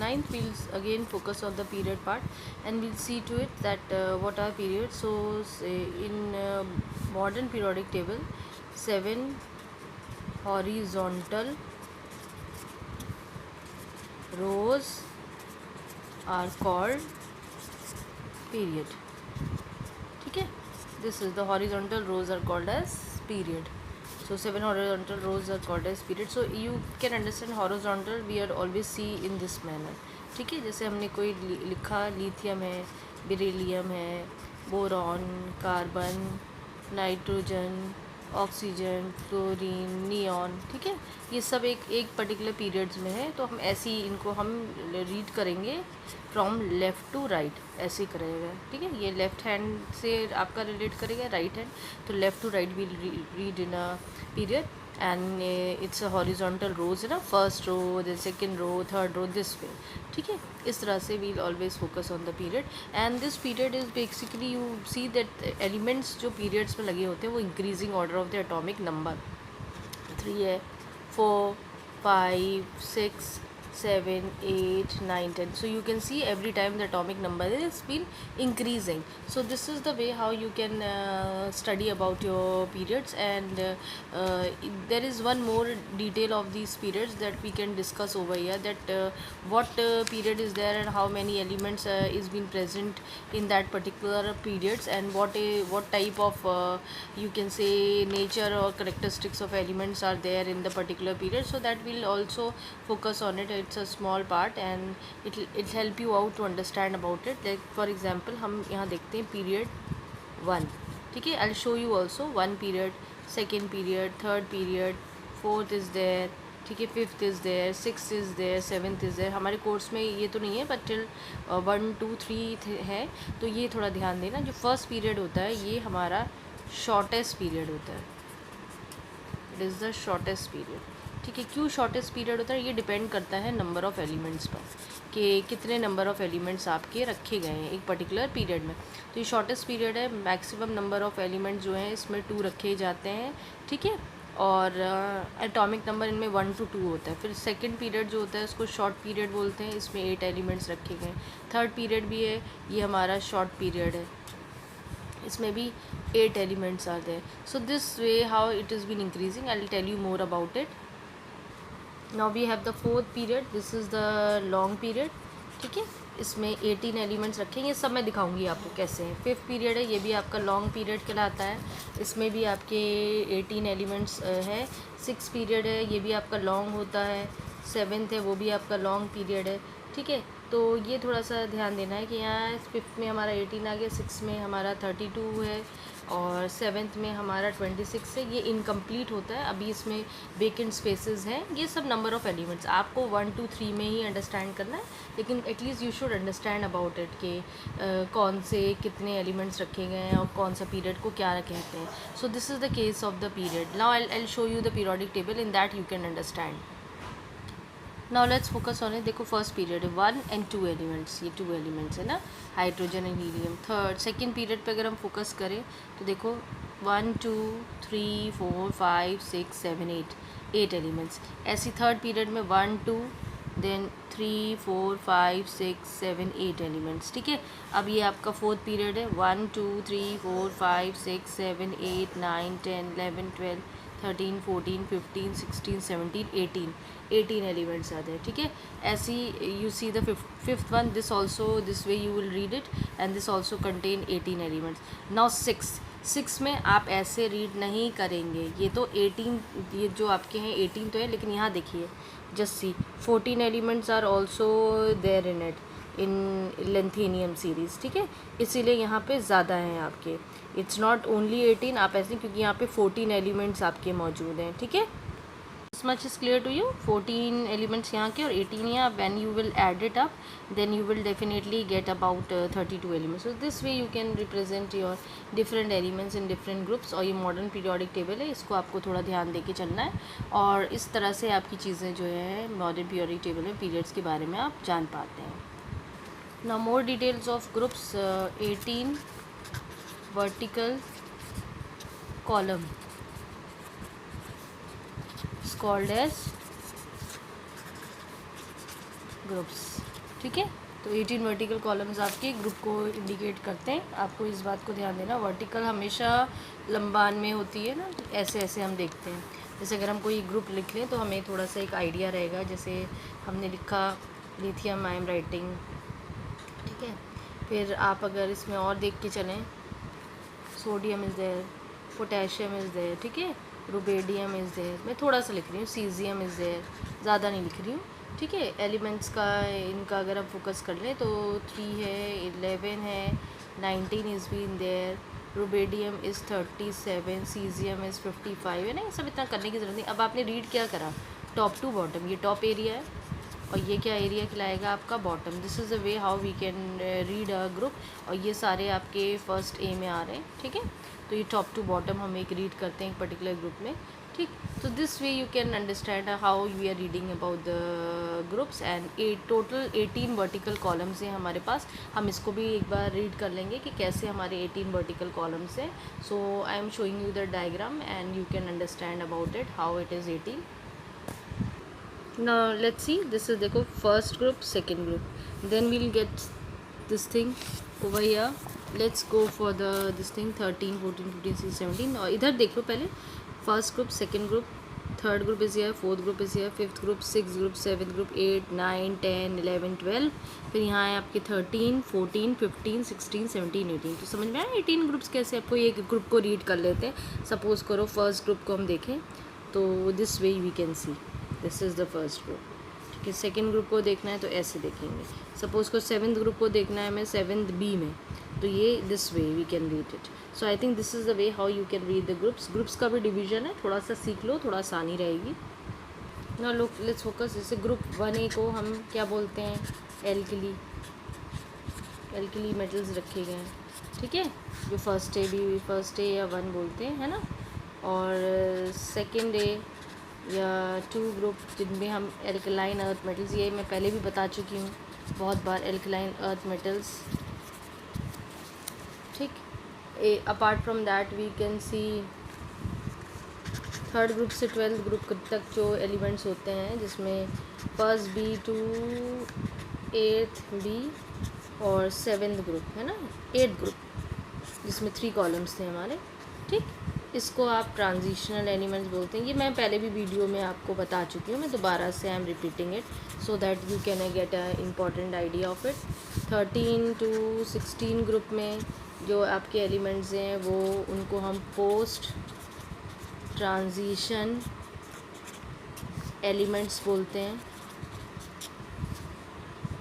ninth we'll again focus on the period part, and we'll see to it that what are periods. So in modern periodic table, 7 horizontal rows are called period. ठीक है, this is the horizontal rows are called as period. So 7 horizontal rows are called as period. So you can understand horizontal we are always see in this manner. ठीक है, जैसे हमने कोई लिखा lithium है, beryllium है, boron, carbon, nitrogen, oxygen, chlorine, neon. ठीक है, ये सब एक पर्टिकुलर पीरियड्स में है. तो हम ऐसे ही इनको हम रीड करेंगे फ्रॉम लेफ़्ट टू राइट, ऐसे करेगा. ठीक है, ये लेफ़्ट हैंड से आपका रिलेट करेगा राइट हैंड, तो left to right we read in a period. And it's a horizontal rows है ना, first row, then second row, third row, this way. ठीक है, इस तरह से we'll always focus on the period. And this period is basically you see that elements जो periods में लगे होते हैं वो increasing order of the atomic number. 3 है, 4, 5, 6, 7, 8, 9, 10. So you can see every time the atomic number is been increasing. So this is the way how you can study about your periods. And there is one more detail of these periods that we can discuss over here, that what period is there and how many elements is been present in that particular periods, and what type of you can say nature or characteristics of elements are there in the particular period. So that will also focus on it. It's a small part and it help you out to understand about it. Like for example हम यहाँ देखते हैं period 1. ठीक है, I'll show you also 1 period, 2nd period, 3rd period, 4th is there. ठीक है, 5th is there, 6th is there, 7th is there. हमारे course में ये तो नहीं है, बट टिल 1, 2, 3 है. तो ये थोड़ा ध्यान देना. जो फर्स्ट पीरियड होता है ये हमारा शॉर्टेस्ट पीरियड होता है. It is the shortest period. ठीक है, क्यों शॉर्टेस्ट पीरियड होता है, ये डिपेंड करता है नंबर ऑफ़ एलिमेंट्स पर, कि कितने नंबर ऑफ़ एलिमेंट्स आपके रखे गए हैं एक पर्टिकुलर पीरियड में. तो ये शॉर्टेस्ट पीरियड है. मैक्सिमम नंबर ऑफ़ एलिमेंट्स जो हैं इसमें 2 रखे जाते हैं. ठीक है, और एटॉमिक नंबर इनमें 1 to 2 होता है. फिर सेकंड पीरियड जो होता है उसको शॉर्ट पीरियड बोलते हैं, इसमें 8 एलिमेंट्स रखे गए. थर्ड पीरियड भी है, ये हमारा शॉर्ट पीरियड है, इसमें भी 8 एलिमेंट्स आते हैं. So this way how it is been increasing. I will tell you more about it. Now we have the fourth period. This is the long period. ठीक है, इसमें 18 एलिमेंट्स रखेंगे. सब मैं दिखाऊंगी आपको कैसे हैं. फिफ्थ पीरियड है, ये भी आपका लॉन्ग पीरियड कहलाता है. इसमें भी आपके 18 एलिमेंट्स हैं. सिक्स पीरियड है, ये भी आपका लॉन्ग होता है. सेवन्थ है, वो भी आपका लॉन्ग पीरियड है. ठीक है, तो ये थोड़ा सा ध्यान देना है कि यहाँ फिफ्थ में हमारा 18 आ गया, सिक्स में हमारा 32 है, और सेवन्थ में हमारा 26 है. ये इनकम्प्लीट होता है, अभी इसमें वेकेंट स्पेसेस हैं. ये सब नंबर ऑफ़ एलिमेंट्स आपको 1, 2, 3 में ही अंडरस्टैंड करना है, लेकिन at least you should understand about it कि कौन से कितने एलिमेंट्स रखे गए हैं और कौन सा पीरियड को क्या कहते हैं. So this is the case of the period. Now I show you the periodic table, in that you can understand. Now let's focus on it. देखो फर्स्ट पीरियड है 1 and 2 एलिमेंट्स, ये 2 एलिमेंट्स है ना, hydrogen and helium. Third second period पे अगर हम focus करें तो देखो 1, 2, 3, 4, 5, 6, 7, 8 एलिमेंट्स. ऐसी थर्ड पीरियड में 1, 2, देन 3, 4, 5, 6, 7, 8 एलिमेंट्स. ठीक है, अब ये आपका फोर्थ पीरियड है. 1, 2, 3, 4, 5, 6, 7, 8, 9, 10, 11, 12, 13, 14, 15, 16, 17, 18 एलिमेंट्स आते हैं. ठीक है, ऐसी you see the fifth one. This also this way you will read it, and this also contain 18 elements. Now six में आप ऐसे रीड नहीं करेंगे. ये तो 18, ये जो आपके हैं 18 तो है, लेकिन यहाँ देखिए just see 14 elements are also there in it, in lanthanum series. ठीक है, इसीलिए यहाँ पे ज़्यादा हैं आपके. इट्स नॉट ओनली 18, आप ऐसे, क्योंकि यहाँ पे 14 एलिमेंट्स आपके मौजूद हैं. ठीक है, this much is clear to you. 14 elements यहाँ के और 18 यहाँ. When you will add it up then you will definitely get about 32 elements. So this way you can represent your different elements in different groups. और ये modern periodic table है, इसको आपको थोड़ा ध्यान दे के चलना है, और इस तरह से आपकी चीज़ें जो है मॉडर्न पीरियोडिक टेबल में पीरियड्स के बारे में आप जान पाते हैं. Now more details of groups. 18 vertical column is called as groups. ठीक है। तो 18 वर्टिकल कॉलम्स आपके ग्रुप को इंडिकेट करते हैं। आपको इस बात को ध्यान देना, वर्टिकल हमेशा लंबान में होती है ना, ऐसे ऐसे हम देखते हैं। जैसे अगर हम कोई ग्रुप लिख लें तो हमें थोड़ा सा एक आइडिया रहेगा। जैसे हमने लिखा लिथियम आई एम राइटिंग, ठीक है। फिर आप अगर इसमें और देख के चलें, sodium is there, potassium is there, ठीक है, रुबेडियम इज़ देयर। मैं थोड़ा सा लिख रही हूँ, सीजियम इज़ देयर, ज़्यादा नहीं लिख रही हूँ, ठीक है। एलिमेंट्स का इनका अगर हम फोकस कर लें तो 3 है, 11 है, 19 इज़ भी in their, rubidium is 37, caesium is 55, है ना। ये सब इतना करने की ज़रूरत नहीं। अब आपने रीड क्या करा, टॉप टू बॉटम, ये टॉप एरिया है और ये क्या एरिया खिलाएगा आपका, bottom. This is the way how we can read a group. और ये सारे आपके फर्स्ट ए में आ रहे हैं, ठीक है। तो ये टॉप टू बॉटम हम एक रीड करते हैं एक पर्टिकुलर ग्रुप में, ठीक। तो this way you can understand how we are reading about the groups. And total 18 vertical columns हैं हमारे पास। हम इसको भी एक बार रीड कर लेंगे कि कैसे हमारे 18 वर्टिकल कॉलम्स हैं। So I am showing you the diagram and you can understand about it how it is 18. Now let's see, this is देखो first group, second group, then we'll get this thing over here. Let's go for the this thing 13, 14, 15, 16, 17. और इधर देख लो पहले, first group, second group, third group is here, fourth group is here, fifth group, sixth group, seventh group, 8, 9, 10, 11, 12. फिर यहाँ है आपके 13, 14, 15, 16, 17, 18. तो समझ में आया 18 ग्रुप्स कैसे। आपको एक ग्रुप को रीड कर लेते हैं। सपोज करो फर्स्ट ग्रुप को हम देखें तो this way we can see, this is the first group, ठीक है। सेकेंड ग्रुप को देखना है तो ऐसे देखेंगे। सपोज़ को सेवन्थ ग्रुप को देखना है हमें सेवन्थ बी में, तो ये this way we can read it. So I think this is the way how you can read the groups. Groups का भी डिवीजन है, थोड़ा सा सीख लो, थोड़ा आसानी रहेगी ना। Look let's focus. जैसे ग्रुप 1A को हम क्या बोलते हैं, एल्कली मेटल्स रखे गए हैं, ठीक है, जो फर्स्ट ए या 1 बोलते हैं, है ना। और सेकेंड ए या 2 ग्रुप जिनमें हम एल्कलाइन अर्थ मेटल्स, ये मैं पहले भी बता चुकी हूँ बहुत बार, एल्कलाइन अर्थ मेटल्स, ठीक। Apart from that we can see third group से 12th ग्रुप तक जो एलिमेंट्स होते हैं, जिसमें first B to 8th B और 7th ग्रुप, है ना, 8th ग्रुप जिसमें 3 कॉलम्स थे हमारे, ठीक। इसको आप ट्रांजिशनल एलिमेंट्स बोलते हैं। ये मैं पहले भी वीडियो में आपको बता चुकी हूँ, मैं दोबारा से I am repeating it so that you can get a important idea of it. 13 to 16 group में जो आपके एलिमेंट्स हैं वो उनको हम पोस्ट ट्रांजिशन एलिमेंट्स बोलते हैं।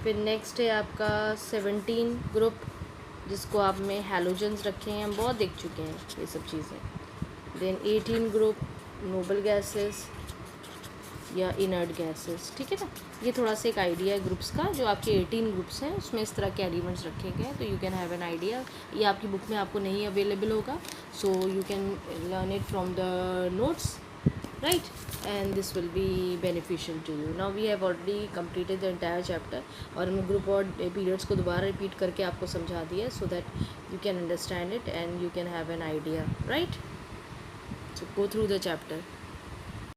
फिर नेक्स्ट है आपका 17 ग्रुप, जिसको आप में हैलोजन्स रखे हैं, हम बहुत देख चुके हैं ये सब चीज़ें। देन 18 ग्रुप नोबल गैसेस या इनर्ट गैसेस, ठीक है ना। ये थोड़ा सा एक आइडिया है ग्रुप्स का। जो आपके 18 ग्रुप्स हैं उसमें इस तरह के एलिमेंट्स रखे गए हैं, तो you can have an idea. ये आपकी बुक में आपको नहीं अवेलेबल होगा, so you can learn it from the notes, right, and this will be beneficial to you. Now we have already completed the entire chapter, और हमने group और periods को दोबारा रिपीट करके आपको समझा दिया, so that you can understand it and you can have an idea, right. So go through the chapter.